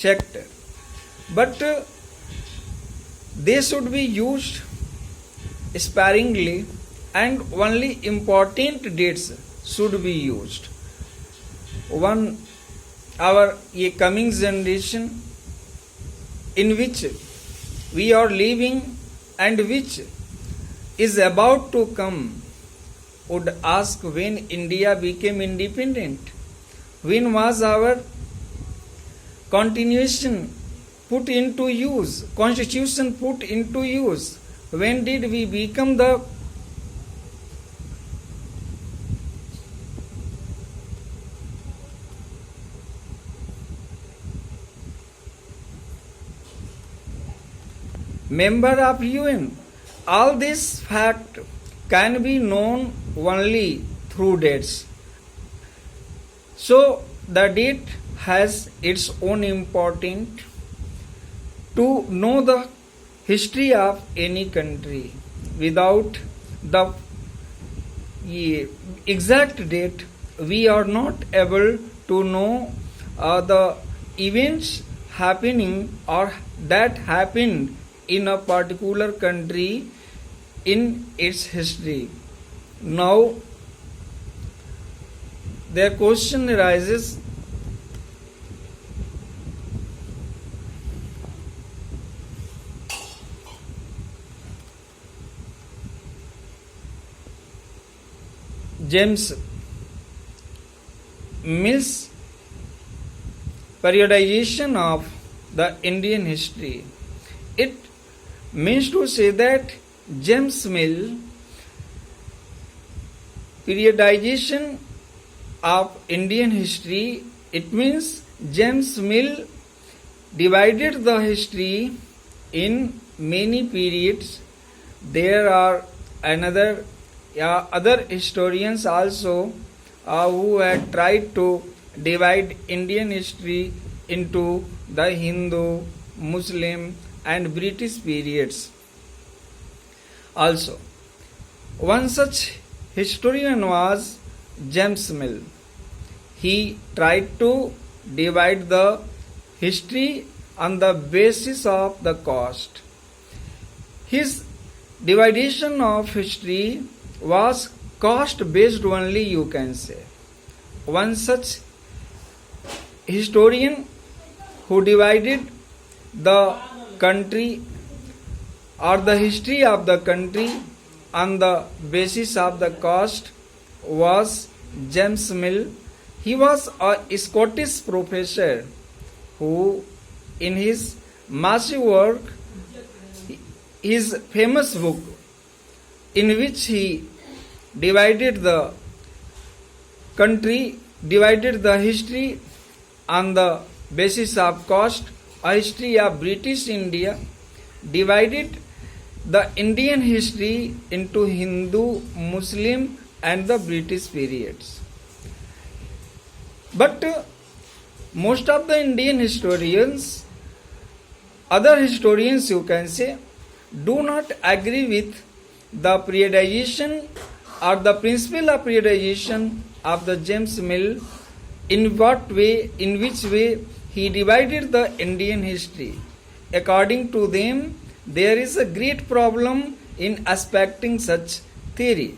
checked, but they should be used sparingly and only important dates should be used. One, our coming generation in which we are living and which is about to come would ask when India became independent, when was our continuation put into use, constitution put into use, when did we become the member of UN. All this fact can be known only through dates. So the date has its own importance. To know the history of any country without the exact date, we are not able to know the events happening or that happened in a particular country in its history. Now, their question arises, James Mill's periodization of the Indian history. It means to say that James Mill periodization of Indian history, it means James Mill divided the history in many periods. There are other historians also who had tried to divide Indian history into the Hindu, Muslim and British periods. Also, one such historian was James Mill. He tried to divide the history on the basis of the caste. His division of history was caste based only, you can say. One such historian who divided the country or the history of the country on the basis of the caste was James Mill. He was a Scottish professor who, in his massive work, his famous book, in which he divided the country, divided the history on the basis of caste, a history of British India, divided the Indian history into Hindu, Muslim and the British periods. But most of the Indian historians, other historians you can say, do not agree with the periodization or the principle of periodization of the James Mill. In what way, in which way he divided the Indian history. According to them, there is a great problem in aspecting such theory.